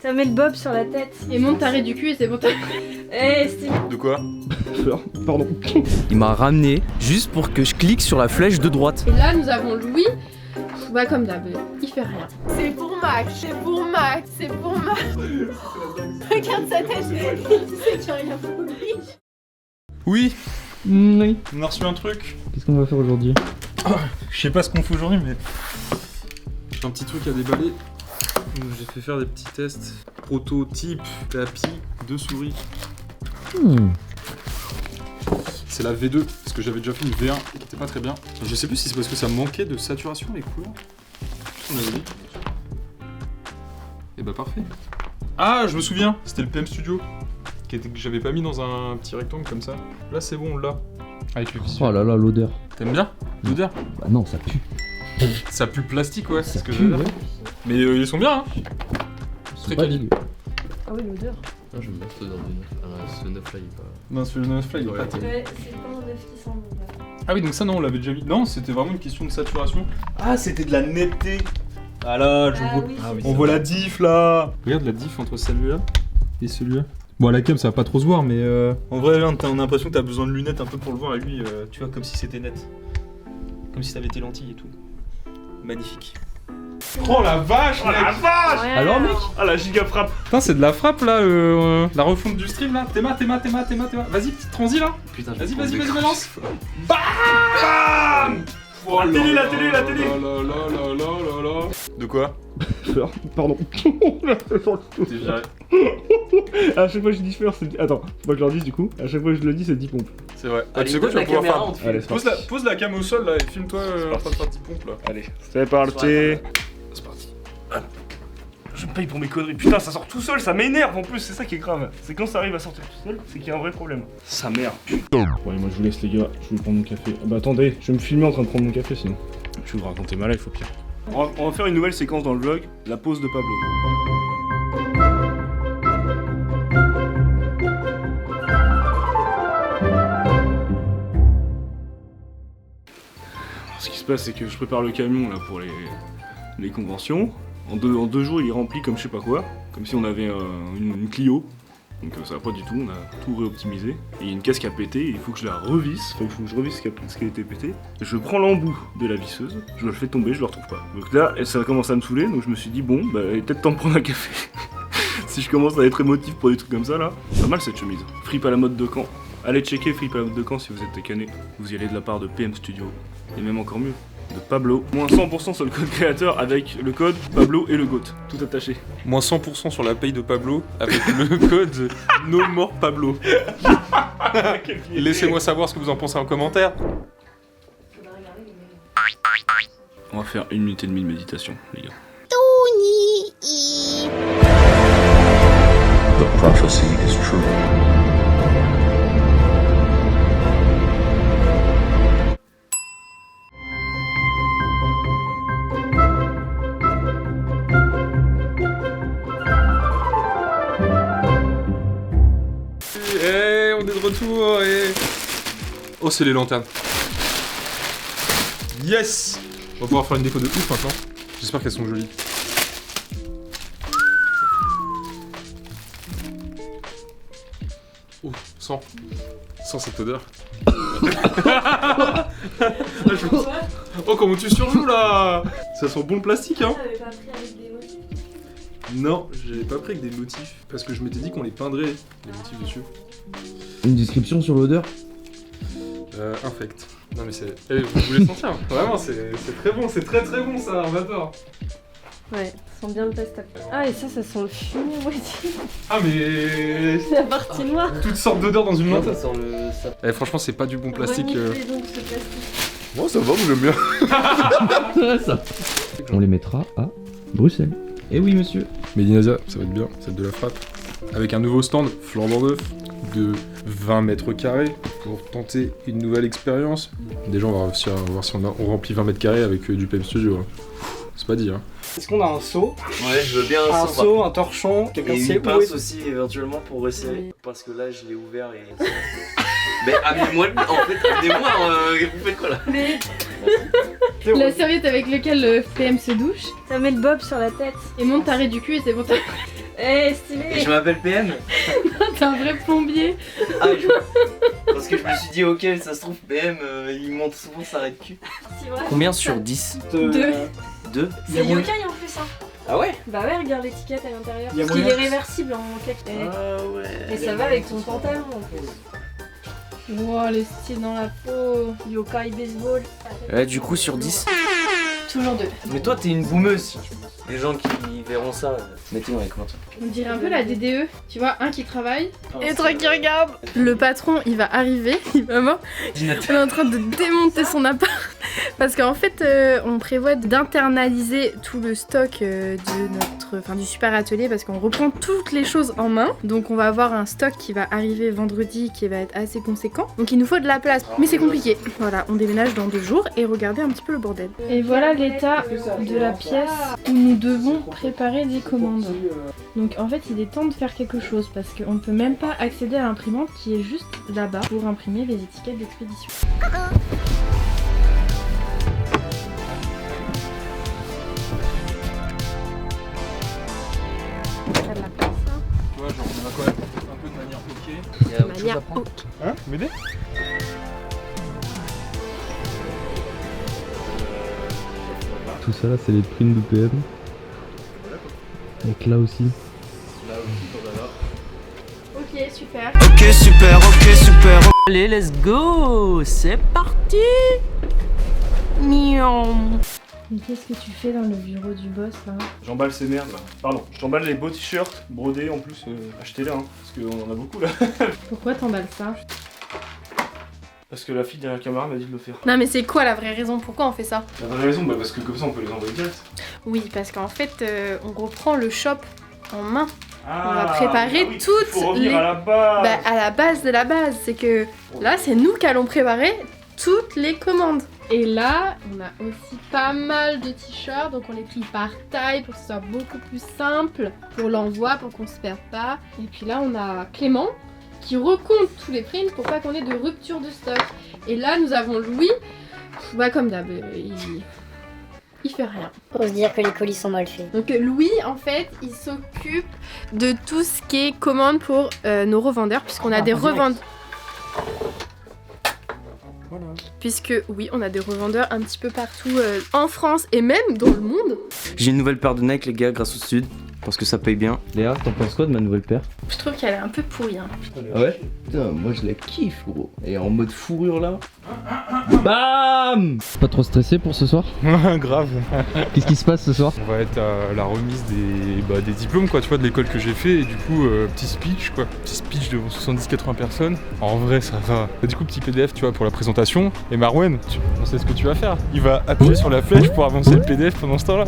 Ça met le bob sur la tête. Et monte t'arrêt du cul et c'est bon. Eh, Steve. De quoi? Pardon. Il m'a ramené juste pour que je clique sur la flèche de droite. Et là nous avons Louis. Bah comme d'hab, il fait rien. C'est pour Max, c'est pour Max, c'est pour Max. Regarde sa tête, il sait qu'il y a rien pour lui. Oui, Oui. on a reçu un truc. Qu'est-ce qu'on va faire aujourd'hui? Je sais pas ce qu'on fait aujourd'hui, mais j'ai un petit truc à déballer. J'ai fait faire des petits tests. Prototype, tapis, 2 souris. C'est la V2, parce que j'avais déjà fait une V1 qui était pas très bien. Je sais plus si c'est parce que ça manquait de saturation les couleurs. On avait dit. Et bah parfait. Ah, je me souviens, c'était le PM Studio que j'avais pas mis dans un petit rectangle comme ça. Là c'est bon, on l'a. Avec le visuel. Oh là là, l'odeur. T'aimes bien l'odeur? Bah non, ça pue. Ça pue le plastique, ouais, c'est Ça ce que pue, je veux dire. ouais. Mais ils sont bien, hein. C'est pas dégueu. Ah oui, l'odeur. Ah, j'aime bien cette odeur de neuf. Ah, ce neuf là, il est pas. Non, c'est le neuf là, il est Ouais. pas terrible. Ouais, c'est pas un œuf qui sent bon. Ah oui, donc ça non, on l'avait déjà mis. Non, c'était vraiment une question de saturation. Ah, c'était de la netteté. Ah là, je vois. Oui, On voit la diff là. Regarde la diff entre celui-là et celui-là. Bon, à la cam, ça va pas trop se voir, mais en vrai, là, on a l'impression que t'as besoin de lunettes un peu pour le voir, et lui, tu vois, comme si c'était net. Comme si t'avais tes lentilles et tout. Magnifique. Oh la vache, mec. Alors, mec? Ah la giga frappe. Putain, c'est de la frappe là, la refonte du stream là. Théma. Vas-y, petite transi là. Putain, Vas-y, balance. Bam. Oh, la télé. De quoi? Pardon. T'es viré. À chaque fois que je dis fleur, c'est. Attends, faut pas que je leur dise du coup. À chaque fois que je le dis, c'est 10 pompes. C'est vrai. Allez, tu sais quoi, tu vas pouvoir faire. Allez, c'est parti. Pose la cam au sol là et filme-toi en train de faire 10 pompes là. Allez, c'est parti. C'est parti. Je me paye pour mes conneries. Putain, ça sort tout seul, ça m'énerve en plus, c'est ça qui est grave. C'est quand ça arrive à sortir tout seul, c'est qu'il y a un vrai problème. Ça m'énerve. Bon, allez, moi je vous laisse les gars, je vais prendre mon café. Ah bah attendez, je vais me filmer en train de prendre mon café sinon. Je vais vous raconter ma life au pire. On va faire une nouvelle séquence dans le vlog, la pause de Pablo. Alors, ce qui se passe, c'est que je prépare le camion là pour les conventions. En deux jours, il est rempli comme je sais pas quoi, comme si on avait une Clio. Donc ça va pas du tout, on a tout réoptimisé. Et il y a une caisse qui a pété, et il faut que je la revisse, il faut que je revisse ce qui a été pété. Je prends l'embout de la visseuse, je le fais tomber, je le retrouve pas. Donc là, ça commence à me saouler, donc je me suis dit, bon, bah il est peut-être temps de prendre un café. Si je commence à être émotif pour des trucs comme ça là. Pas mal cette chemise. Fripe à la mode de Caen. Allez checker Fripe à la mode de Caen si vous êtes cané. Vous y allez de la part de PM Studio. Et même encore mieux, de Pablo. Moins 100% sur le code créateur avec le code Pablo et le GOAT. Tout attaché. Moins 100% sur la paye de Pablo avec le code No More Pablo. Laissez-moi savoir ce que vous en pensez en commentaire. On va faire 1 minute et demie de méditation, les gars. The prophecy is true. Eh, on est de retour et... Oh, c'est les lanternes. Yes. On va pouvoir faire une déco de ouf maintenant. J'espère qu'elles sont jolies. Oh, sens cette odeur. Oh, comment tu surjoues là. Ça sent bon le plastique, hein. T'avais pas pris avec des motifs? Non, j'ai pas pris avec des motifs. Parce que je m'étais dit qu'on les peindrait, les motifs dessus. Une description sur l'odeur? Infect. Non mais c'est... Eh, vous voulez sentir? Vraiment, c'est très bon, c'est très bon ça, en vapeur. Ouais, ça sent bien le pastèque. Ah, et ça sent le fumier moitié. Ah mais... C'est la partie noire. Toutes sortes d'odeurs dans une lanterne. Ça sent le sap. Eh, franchement, c'est pas du bon plastique. Reniflez donc ce plastique. Moi, ça va, moi j'aime bien. Ça. On les mettra à Bruxelles. Eh oui, monsieur. Medinasia, ça va être bien, c'est de la frappe. Avec un nouveau stand, flambant neuf, de 20 mètres carrés, pour tenter une nouvelle expérience. Déjà, on va réussir à voir si on remplit 20 mètres carrés avec du PM Studio. Hein. C'est pas dit, hein. Est-ce qu'on a un seau? Ouais, je veux bien Un seau, un torchon, quelqu'un et sait une où pince est... aussi éventuellement pour resserrer. Parce que là, je l'ai ouvert et... Mais amenez-moi, en fait, amenez-moi, vous faites quoi là? Mais La serviette avec laquelle le PM se douche. ça met le bob sur la tête. Et monte t'arrêt du cul et c'est bon. Eh, Et stylé. je m'appelle PM. T'es un vrai plombier. Ah, parce que je me suis dit, ok, ça se trouve, PM, il monte souvent sa raie de cul. Combien sur 10? 2. 2. C'est yokai en plus, hein. Ah ouais? Bah ouais, regarde l'étiquette à l'intérieur. Y a Parce qu'il moyen est réversible en quelque. Ah ouais. Et ça va avec ton pantalon en plus. Wow, les styles dans la peau. Yokai baseball. Ouais, du coup, sur 10. Toujours 2. Mais toi, t'es une boumeuse. Les gens qui verront ça, mettez-moi les commentaires. On dirait un peu la DDE. Tu vois, un qui travaille Et toi qui regarde. Le patron, il va arriver, il va voir. On est en train de démonter son appart. Parce qu'en fait, on prévoit d'internaliser tout le stock du super atelier parce qu'on reprend toutes les choses en main. Donc on va avoir un stock qui va arriver vendredi qui va être assez conséquent. Donc il nous faut de la place. Mais c'est compliqué. Voilà, on déménage dans 2 jours et regardez un petit peu le bordel. Et voilà l'état de la pièce où nous devons préparer des commandes. Donc en fait, il est temps de faire quelque chose parce qu'on ne peut même pas accéder à l'imprimante qui est juste là-bas pour imprimer les étiquettes d'expédition. T'as de la place, hein. Tu vois, genre, on a quand même un peu de manière ok. Il y a autre chose à prendre. Hein? M'aider? Tout ça là, c'est les primes de PM. Donc là aussi. Ok, super. Ok, super. Allez, let's go. C'est parti. Miaou. Mais qu'est-ce que tu fais dans le bureau du boss là? J'emballe ces merdes là. Pardon, je t'emballe les beaux t-shirts brodés en plus. Achetez-les, hein, parce qu'on en a beaucoup là. Pourquoi t'emballes ça? Parce que la fille derrière la caméra m'a dit de le faire. Non mais c'est quoi la vraie raison? Pourquoi on fait ça? La vraie raison, bah parce que comme ça on peut les envoyer direct. Oui, parce qu'en fait, on reprend le shop en main. Ah, On va préparer oui, toutes faut revenir les- à la base. Bah, à la base de la base, c'est que là, c'est nous qui allons préparer toutes les commandes. Et là, on a aussi pas mal de t-shirts, donc on les trie par taille pour que ce soit beaucoup plus simple pour l'envoi, pour qu'on se perde pas. Et puis là, on a Clément qui recompte tous les prints pour pas qu'on ait de rupture de stock. Et là, nous avons Louis, bah comme d'hab, il fait rien. Ose dire que les colis sont mal faits. Donc Louis, en fait, il s'occupe de tout ce qui est commande pour nos revendeurs, puisqu'on a des revendeurs. Voilà. Puisque oui, on a des revendeurs un petit peu partout en France et même dans le monde. J'ai une nouvelle paire de Nike, les gars, grâce au Sud. Parce que ça paye bien. Léa, t'en penses quoi de ma nouvelle paire? Je trouve qu'elle est un peu pourrie. Hein. Ah ouais? Putain, moi je la kiffe, gros. Et en mode fourrure là. BAM! Pas trop stressé pour ce soir? Grave. Qu'est-ce qui se passe ce soir? On va être à la remise des diplômes quoi, tu vois, de l'école que j'ai fait et du coup petit speech quoi, petit speech devant 70-80 personnes. En vrai ça va. Et du coup petit PDF tu vois pour la présentation et Marwen, on sait ce que tu vas faire. Il va appuyer sur la flèche pour avancer le PDF pendant ce temps-là.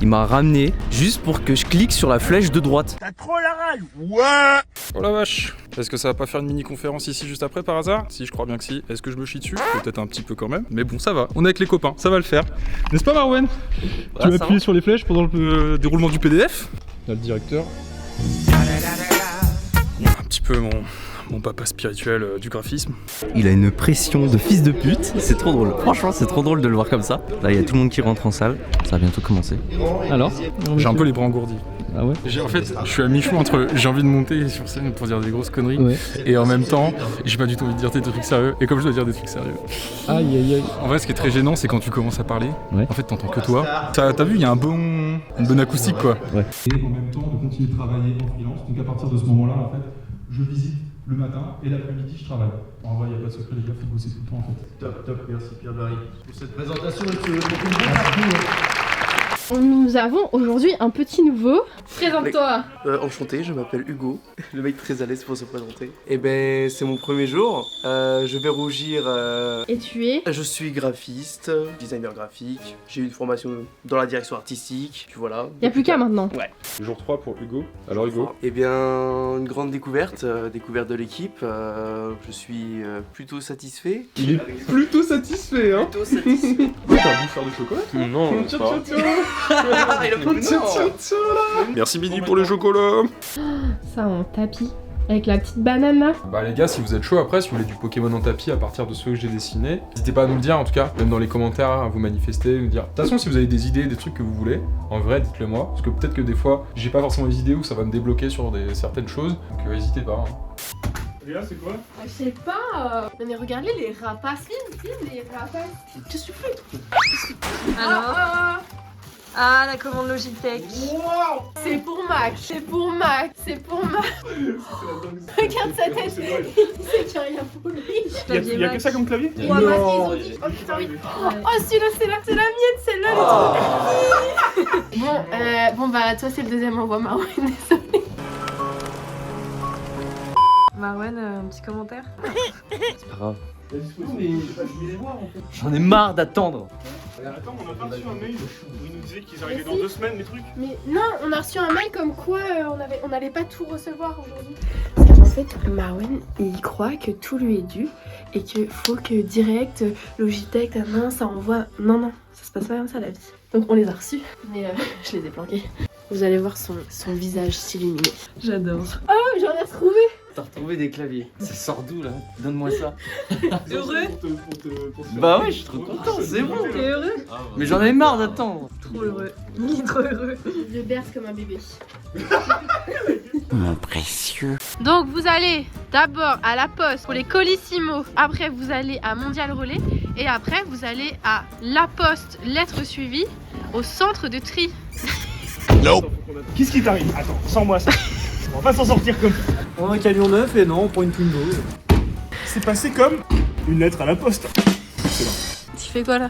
Il m'a ramené juste pour que je clique sur la flèche de droite. T'as trop la rage. Ouais. Oh la vache. Est-ce que ça va pas faire une mini conférence ici juste après par hasard? Si, je crois bien que si. Est-ce que je me chie dessus? Peut-être un petit peu quand même. Mais bon ça va. On est avec les copains, ça va le faire. N'est-ce pas Marwen? Tu vas appuyer sur les flèches pendant le déroulement du PDF. Là le directeur. Un petit peu mon papa spirituel du graphisme. Il a une pression de fils de pute. C'est trop drôle. Franchement, c'est trop drôle de le voir comme ça. Là, il y a tout le monde qui rentre en salle. Ça va bientôt commencer. Alors? J'ai un peu les bras engourdis. Ah ouais? En fait, je suis à mi-chemin entre j'ai envie de monter sur scène pour dire des grosses conneries et en même temps, j'ai pas du tout envie de dire des trucs sérieux. Et comme je dois dire des trucs sérieux. Aïe aïe aïe. En vrai, ce qui est très gênant, c'est quand tu commences à parler. En fait, t'entends que toi. T'as vu, il y a une bonne acoustique quoi. Ouais. Et en même temps, de continuer de travailler en freelance. Donc à partir de ce moment-là, en fait, je visite le matin et l'après-midi, je travaille. En vrai, il n'y a pas de secret, les gars, faut bosser tout le temps en fait. Top, merci Pierre-Marie pour cette présentation et Nous avons aujourd'hui un petit nouveau. Présente-toi. Enchanté, je m'appelle Hugo, le mec très à l'aise pour se présenter. Et ben c'est mon premier jour, je vais rougir. Et tu es? Je suis graphiste, designer graphique, j'ai eu une formation dans la direction artistique, puis voilà. Y'a plus qu'à maintenant. Ouais. Jour 3 pour Hugo. Alors Hugo? Eh bien, une grande découverte, découverte de l'équipe, je suis plutôt satisfait. Il est plutôt satisfait hein. Plutôt satisfait. T'as un bouffeur de chocolat? Non, tiens, pas. tiens, tiens. Il a pris Tiens, tiens, tiens là. Merci Midi pour le chocolat. Ça en tapis. Avec la petite banane là. Bah les gars, si vous êtes chaud après, si vous voulez du Pokémon en tapis à partir de ceux que j'ai dessinés, n'hésitez pas à nous le dire en tout cas, même dans les commentaires, à vous manifester, nous dire. De toute façon, si vous avez des idées, des trucs que vous voulez, en vrai, dites-le moi, parce que peut-être que des fois, j'ai pas forcément des idées ou ça va me débloquer sur certaines choses, donc n'hésitez pas. Hein. Et là, c'est quoi? Je sais pas. Mais regardez les rapaces. Filme les rapaces. Qu'est-ce que tu fais, toi? Alors Ah, la commande Logitech. Wow. C'est pour Max, c'est pour Max, c'est pour Max. Regarde sa tête. Il sait qu'il n'y a rien pour lui. Il y a que ça comme clavier? Ouais, parce qu'ils ont dit. Oh putain, oui. Oh, celui-là, c'est la mienne, celle-là. Bon, bah, toi, c'est le deuxième envoi, Marwan. Désolé. Marwan, un petit commentaire? C'est pas grave. J'en ai marre d'attendre. Attends, on a pas reçu un mail où ils nous disaient qu'ils arrivaient dans 2 semaines, les trucs. Mais non, on a reçu un mail comme quoi on n'allait pas tout recevoir aujourd'hui. Parce qu'en fait, Marwan, il croit que tout lui est dû et qu'il faut que direct, Logitech, ça envoie. Non, ça se passe pas comme ça la vie. Donc on les a reçus, mais je les ai planqués. Vous allez voir son visage s'illuminer. J'adore. Oh, j'en ai retrouvé. T'as retrouvé des claviers. Ça sort d'où là? Donne-moi ça. Heureux? Bah ouais, je suis trop content, c'est bon. T'es heureux? Mais j'en ai marre d'attendre. Trop heureux. Il est trop heureux. Je le berce comme un bébé. Mon précieux. Donc vous allez d'abord à la poste pour les colissimo, après vous allez à Mondial Relais et après vous allez à la poste lettres suivies au centre de tri. Qu'est-ce qui t'arrive? Attends, sors-moi ça. On va pas s'en sortir comme ça. On a un camion neuf et non, on prend une Twingo. C'est passé comme une lettre à la poste. Excellent. Tu fais quoi là?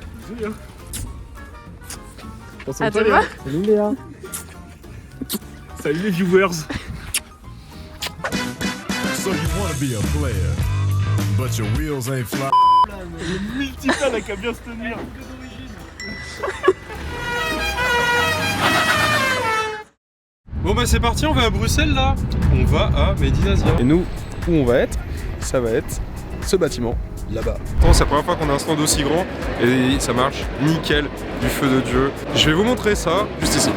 À demain. Salut Léa. Salut les viewers. So you wanna be a player, but your wheels ain't fly. Le multiplan a qu'à bien se tenir. Bon bah c'est parti, on va à Bruxelles là. On va à Medinazia. Et nous, où on va être? Ça va être ce bâtiment là-bas. C'est la première fois qu'on a un stand aussi grand et ça marche nickel, du feu de Dieu. Je vais vous montrer ça juste ici.